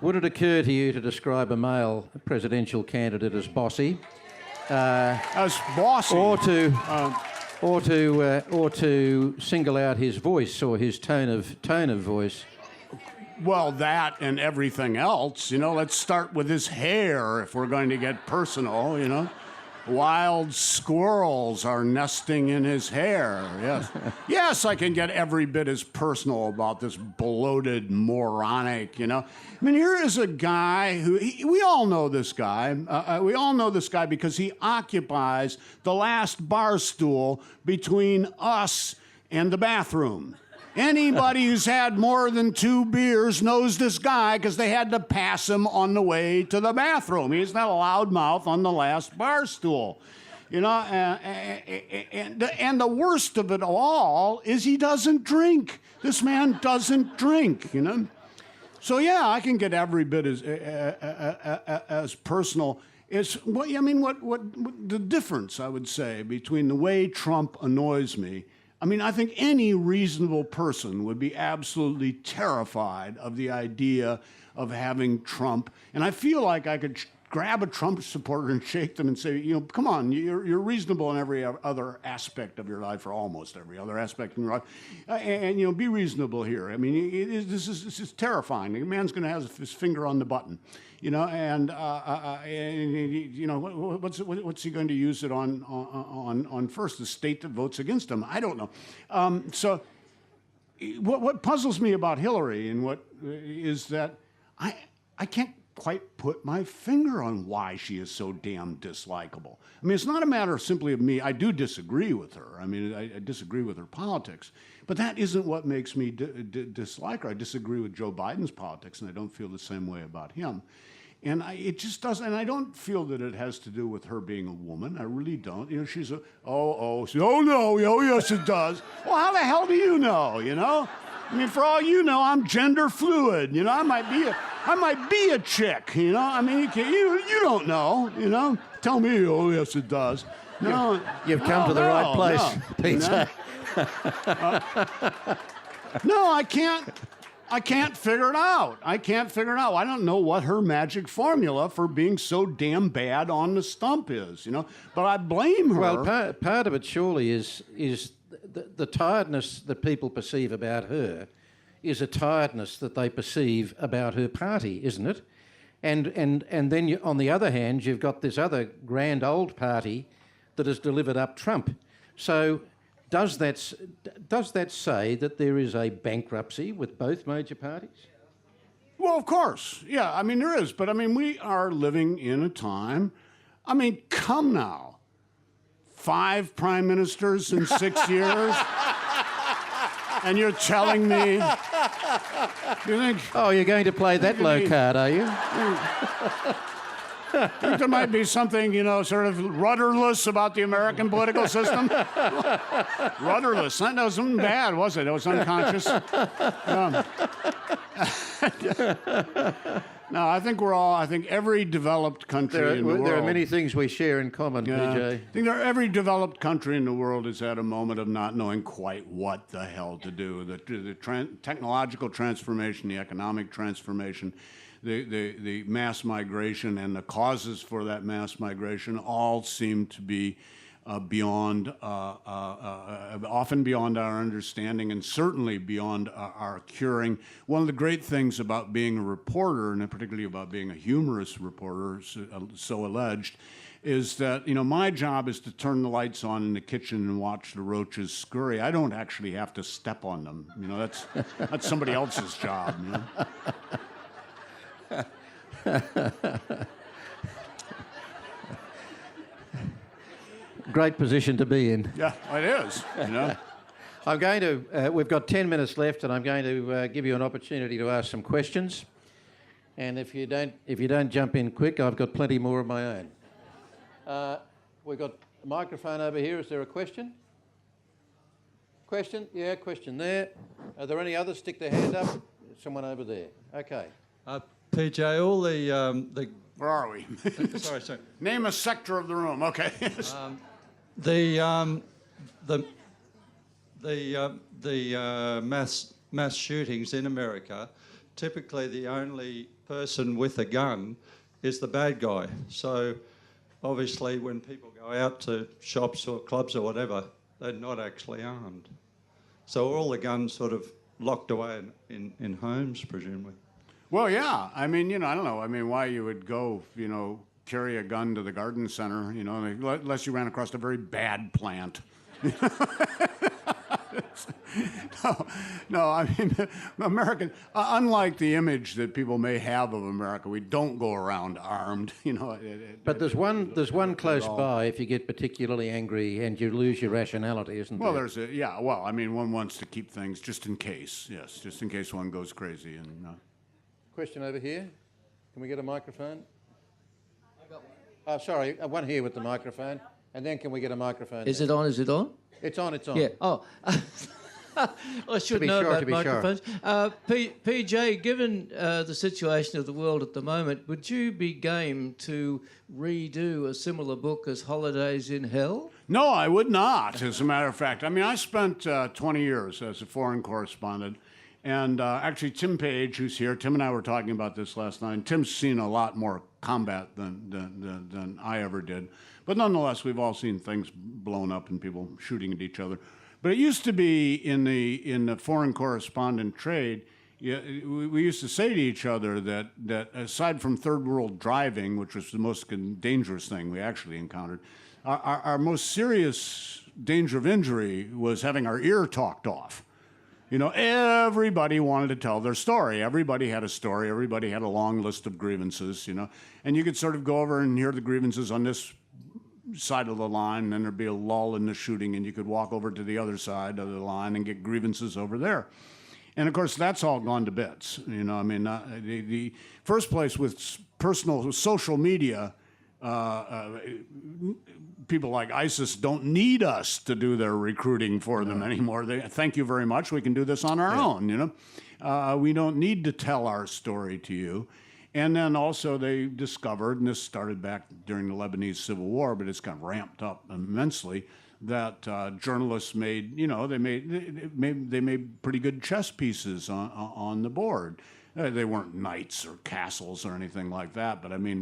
Would it occur to you to describe a male presidential candidate as bossy? As bossy, or to single out his voice or his tone of voice? Well, that and everything else, you know. Let's start with his hair if we're going to get personal, you know. Wild squirrels are nesting in his hair, yes. Yes, I can get every bit as personal about this bloated, moronic, you know. I mean, here is a guy who, we all know this guy. We all know this guy because he occupies the last bar stool between us and the bathroom. Anybody who's had more than 2 beers knows this guy because they had to pass him on the way to the bathroom. He's not a loudmouth on the last bar stool. You know, and the worst of it all is he doesn't drink. This man doesn't drink, you know. So, yeah, I can get every bit as personal. It's, what the difference, I would say, between the way Trump annoys me. I mean, I think any reasonable person would be absolutely terrified of the idea of having Trump. And I feel like I could grab a Trump supporter and shake them and say, you know, come on, you're reasonable in every other aspect of your life, or almost every other aspect in your life, and you know, be reasonable here. I mean, this is terrifying. The man's going to have his finger on the button, you know, and you know, what's he going to use it on first? The state that votes against him? I don't know. So, what puzzles me about Hillary and what is that I can't quite put my finger on why she is so damn dislikable. I mean, it's not a matter simply of me. I do disagree with her. I mean, I disagree with her politics. But that isn't what makes me dislike her. I disagree with Joe Biden's politics, and I don't feel the same way about him. And it just doesn't, and I don't feel that it has to do with her being a woman. I really don't. You know, she's a, oh no, oh yes it does. Well, how the hell do you know, you know? I mean, for all you know, I'm gender fluid, you know? I might be a chick, you know? I mean, you don't know, you know? Tell me, oh yes it does. No, you've come to the right place, Peter. No, I can't figure it out. I don't know what her magic formula for being so damn bad on the stump is, you know? But I blame her. Well, part of it surely is the tiredness that people perceive about her is a tiredness that they perceive about her party, isn't it? And then you, on the other hand, you've got this other grand old party that has delivered up Trump. So does that say that there is a bankruptcy with both major parties? Well, of course. Yeah, I mean, there is. But, I mean, we are living in a time. I mean, come now. 5 prime ministers in 6 years? And you're telling me... You think... Oh, you're going to play that low card, are you? think there might be something, sort of rudderless about the American political system? Rudderless. That wasn't bad, was it? It was unconscious. No, I think every developed country in the world... There are many things we share in common, PJ. I think every developed country in the world is at a moment of not knowing quite what the hell to do. The technological transformation, the economic transformation, the mass migration and the causes for that mass migration all seem to be often beyond our understanding and certainly beyond our curing. One of the great things about being a reporter, and particularly about being a humorous reporter, so alleged, is that, my job is to turn the lights on in the kitchen and watch the roaches scurry. I don't actually have to step on them. That's somebody else's job. Great position to be in. Yeah, it is. I'm going to. We've got 10 minutes left, and I'm going to give you an opportunity to ask some questions. And if you don't jump in quick, I've got plenty more of my own. We've got a microphone over here. Is there a question? Question? Yeah, question there. Are there any others? Stick their hand up. Someone over there. Okay. PJ, all the Where are we? sorry. Name a sector of the room. Okay. The mass shootings in America, typically the only person with a gun is the bad guy. So obviously when people go out to shops or clubs or whatever, they're not actually armed. So all the guns sort of locked away in homes, presumably. Well, yeah. I mean, I don't know. I mean, why you would go, carry a gun to the garden center, unless you ran across a very bad plant. No, I mean, American, unlike the image that people may have of America, we don't go around armed, But there's one close by if you get particularly angry and you lose your rationality, isn't there? Well, well, I mean, one wants to keep things just in case, yes, just in case one goes crazy. And Question over here. Can we get a microphone? I got one. Oh, sorry, one here with the microphone. And then can we get a microphone? Is it on? Is it on? It's on, it's on. Yeah. Oh. I should know about microphones. PJ, given the situation of the world at the moment, would you be game to redo a similar book as Holidays in Hell? No, I would not, as a matter of fact. I mean, I spent 20 years as a foreign correspondent. And actually, Tim Page, who's here, Tim and I were talking about this last night. And Tim's seen a lot more combat than I ever did. But nonetheless, we've all seen things blown up and people shooting at each other. But it used to be in the foreign correspondent trade, we used to say to each other that aside from third world driving, which was the most dangerous thing we actually encountered, our most serious danger of injury was having our ear talked off. Everybody wanted to tell their story. Everybody had a story. Everybody had a long list of grievances, And you could sort of go over and hear the grievances on this side of the line, and then there'd be a lull in the shooting, and you could walk over to the other side of the line and get grievances over there. And, of course, that's all gone to bits. The first place with personal social media, people like ISIS don't need us to do their recruiting for them anymore. Thank you very much. We can do this on our own, We don't need to tell our story to you. And then also they discovered, and this started back during the Lebanese Civil War, but it's kind of ramped up immensely, that journalists made, they made pretty good chess pieces on the board. They weren't knights or castles or anything like that, but I mean,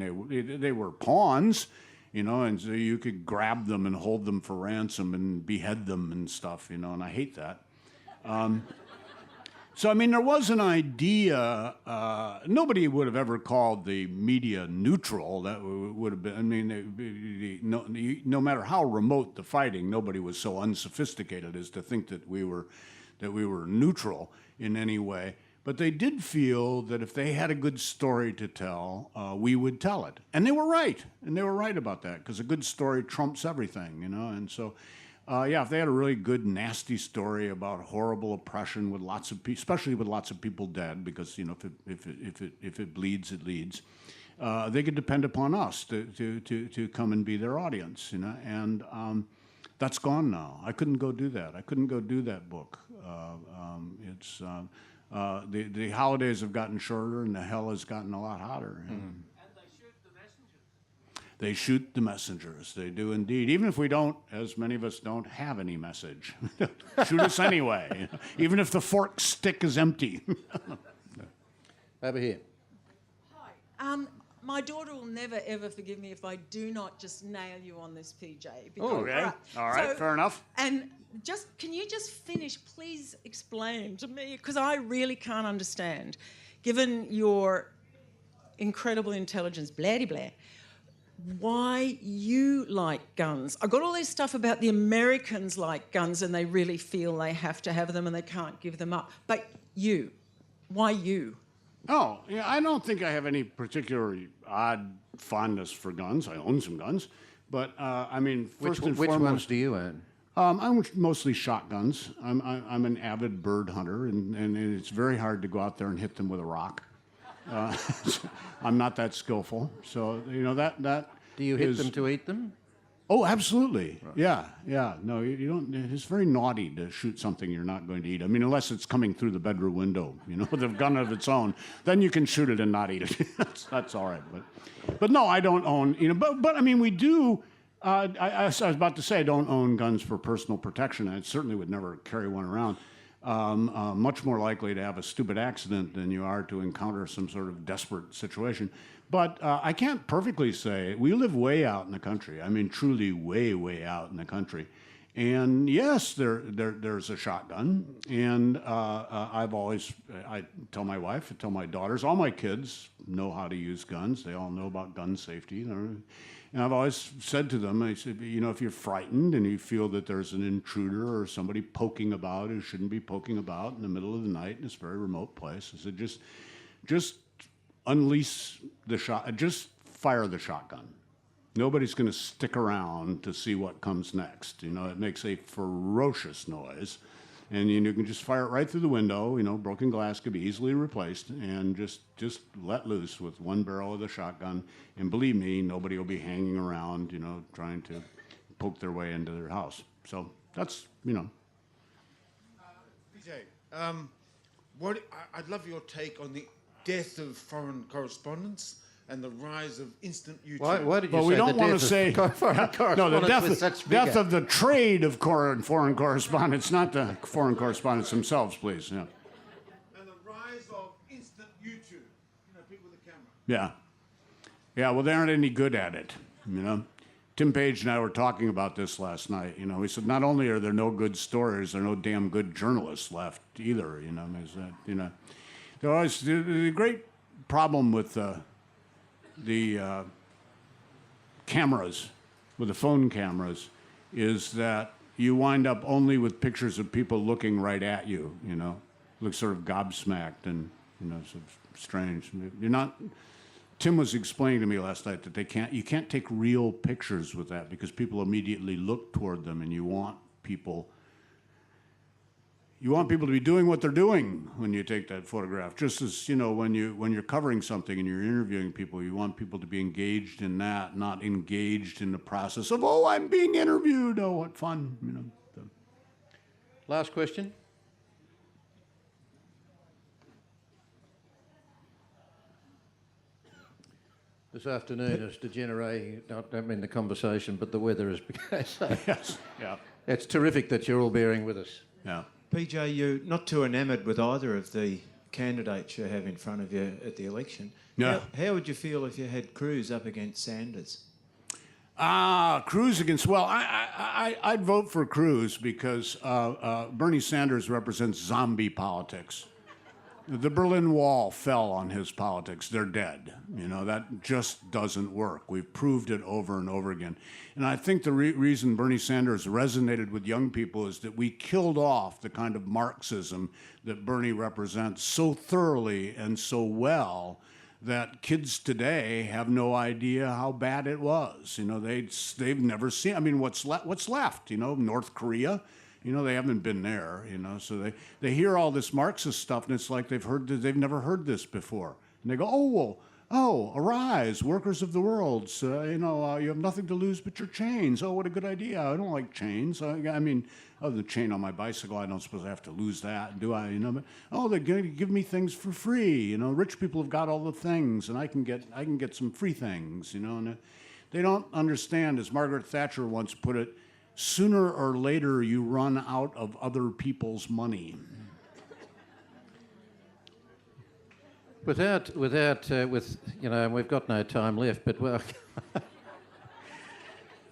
they were pawns, and so you could grab them and hold them for ransom and behead them and stuff, and I hate that. So, I mean, there was an idea, nobody would have ever called the media neutral. That would have been, I mean, no matter how remote the fighting, nobody was so unsophisticated as to think that we were neutral in any way. But they did feel that if they had a good story to tell, we would tell it. And they were right. And they were right about that, because a good story trumps everything, And so, if they had a really good, nasty story about horrible oppression with lots of people, especially with lots of people dead, because, if it bleeds, it leads. they could depend upon us to come and be their audience, and that's gone now. I couldn't go do that. I couldn't go do that book. The holidays have gotten shorter and the hell has gotten a lot hotter. And they shoot the messengers. They shoot the messengers. They do indeed. Even if we don't, as many of us don't have any message, shoot us anyway. Even if the fork stick is empty. Over here. Hi. My daughter will never, ever forgive me if I do not just nail you on this, PJ. Because, Okay. All right, fair enough. And can you just finish? Please explain to me, because I really can't understand, given your incredible intelligence, blah-de-blah, why you like guns. I got all this stuff about the Americans like guns and they really feel they have to have them and they can't give them up. But you, why you? Oh, yeah, I don't think I have any particularly odd fondness for guns. I own some guns. But, I mean, first and Which foremost... ones do you own? I'm mostly shotguns. I'm an avid bird hunter, and it's very hard to go out there and hit them with a rock. I'm not that skillful. So, that Do you hit them to eat them? Oh, absolutely. Right. Yeah. No, you don't. It's very naughty to shoot something you're not going to eat. I mean, unless it's coming through the bedroom window, with a gun of its own, then you can shoot it and not eat it. that's all right. But no, I don't own. But I mean, we do. I was about to say I don't own guns for personal protection. I certainly would never carry one around. Much more likely to have a stupid accident than you are to encounter some sort of desperate situation. But I can't perfectly say, we live way out in the country. I mean, truly way, way out in the country. And yes, there's a shotgun. And I tell my wife, I tell my daughters, all my kids know how to use guns. They all know about gun safety. And I've always said to them, I said, if you're frightened and you feel that there's an intruder or somebody poking about who shouldn't be poking about in the middle of the night in this very remote place, I said, just unleash the shot, just fire the shotgun. Nobody's going to stick around to see what comes next. It makes a ferocious noise. And you can just fire it right through the window. Broken glass could be easily replaced, and just let loose with one barrel of the shotgun. And believe me, nobody will be hanging around, trying to poke their way into their house. So that's, PJ, I'd love your take on the death of foreign correspondence and the rise of instant YouTube. Why did you well, say we don't want to say foreign correspondence death of the trade of foreign correspondence, not the foreign correspondents themselves, please. Yeah. And the rise of instant YouTube, people with a camera. Yeah. Well, they aren't any good at it. Tim Page and I were talking about this last night. We said not only are there no good stories, there are no damn good journalists left either. The great problem with the cameras, with the phone cameras, is that you wind up only with pictures of people looking right at you, look sort of gobsmacked and, sort of strange. Tim was explaining to me last night that you can't take real pictures with that because people immediately look toward them, and you want people to be doing what they're doing when you take that photograph. Just as, when you're covering something and you're interviewing people, you want people to be engaged in that, not engaged in the process of, oh, I'm being interviewed, oh, what fun, Last question. This afternoon is degenerating, I don't mean the conversation, but the weather has become so. Yes, yeah. It's terrific that you're all bearing with us. Yeah. PJ, you're not too enamoured with either of the candidates you have in front of you at the election. No. How would you feel if you had Cruz up against Sanders? Cruz against, well, I'd vote for Cruz because Bernie Sanders represents zombie politics. The Berlin Wall fell on his politics. They're dead. That just doesn't work. We've proved it over and over again. And I think the reason Bernie Sanders resonated with young people is that we killed off the kind of Marxism that Bernie represents so thoroughly and so well that kids today have no idea how bad it was. They've never seen. I mean, what's left? North Korea. They haven't been there. So they hear all this Marxist stuff, and it's like they've never heard this before. And they go, oh, well, Oh, arise, workers of the world. You have nothing to lose but your chains. Oh, what a good idea. I don't like chains. I mean, other than the chain on my bicycle, I don't suppose I have to lose that, do I? But, they're going to give me things for free. Rich people have got all the things, and I can get some free things, And they don't understand, as Margaret Thatcher once put it, sooner or later you run out of other people's money. With we've got no time left, but well,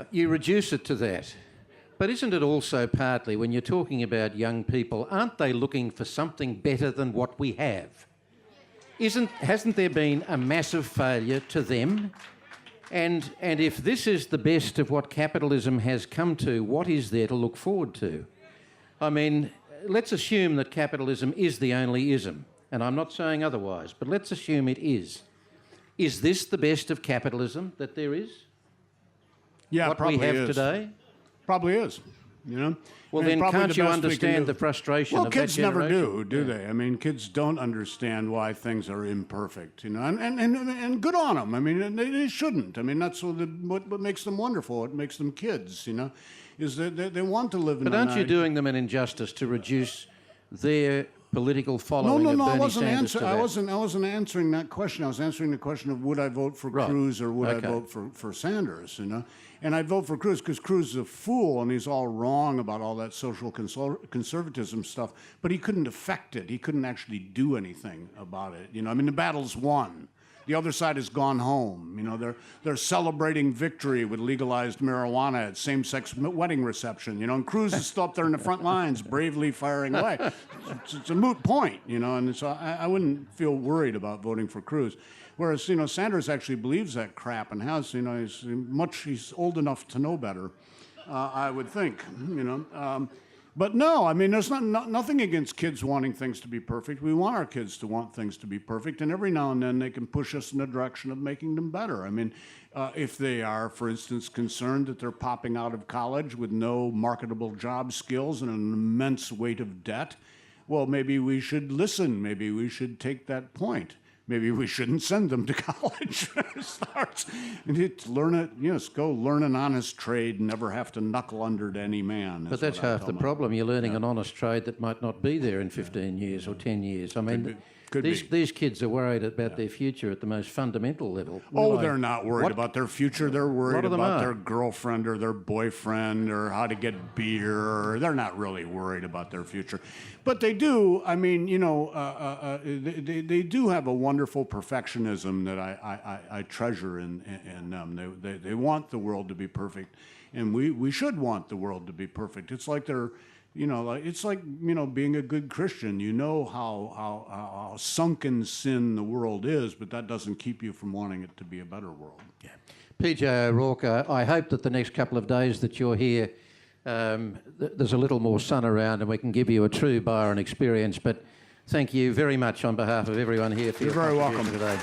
you reduce it to that. But isn't it also partly, when you're talking about young people, aren't they looking for something better than what we have? Hasn't there been a massive failure to them? And if this is the best of what capitalism has come to, what is there to look forward to? I mean, let's assume that capitalism is the only ism. And I'm not saying otherwise, but let's assume it is. Is this the best of capitalism that there is? Yeah, what probably we have is. today? Probably is, Well, then can't you understand the frustration of that generation? Well, kids never do they? I mean, kids don't understand why things are imperfect, and good on them. I mean, they shouldn't. I mean, that's what makes them wonderful. What makes them kids, is that they want to live in But aren't you doing them an injustice to reduce their political following of Bernie Sanders to that? I wasn't answering that question. I was answering the question of would I vote for Cruz or would I vote for Sanders, And I'd vote for Cruz because Cruz is a fool and he's all wrong about all that social conservatism stuff, but he couldn't affect it. He couldn't actually do anything about it. I mean, the battle's won. The other side has gone home. They're celebrating victory with legalized marijuana at same-sex wedding reception. And Cruz is still up there in the front lines, bravely firing away. It's a moot point. And so I wouldn't feel worried about voting for Cruz. Whereas Sanders actually believes that crap and has. He's old enough to know better, I would think. But no, I mean, there's nothing against kids wanting things to be perfect. We want our kids to want things to be perfect, and every now and then they can push us in the direction of making them better. I mean, if they are, for instance, concerned that they're popping out of college with no marketable job skills and an immense weight of debt, well, maybe we should listen. Maybe we should take that point. Maybe we shouldn't send them to college. Go learn an honest trade and never have to knuckle under to any man. But that's half the problem. You're learning an honest trade that might not be there in 15 years or 10 years. I mean, these kids are worried about their future at the most fundamental level. They're not worried about their future. They're worried about their girlfriend or their boyfriend or how to get beer. They're not really worried about their future. But they do, I mean, they do have a wonderful perfectionism that I treasure in them. They want the world to be perfect, and we should want the world to be perfect. It's like they're... it's like being a good Christian. You know how sunken sin the world is, but that doesn't keep you from wanting it to be a better world. Yeah. PJ O'Rourke, I hope that the next couple of days that you're here, there's a little more sun around and we can give you a true Byron experience. But thank you very much on behalf of everyone here for your very welcome today.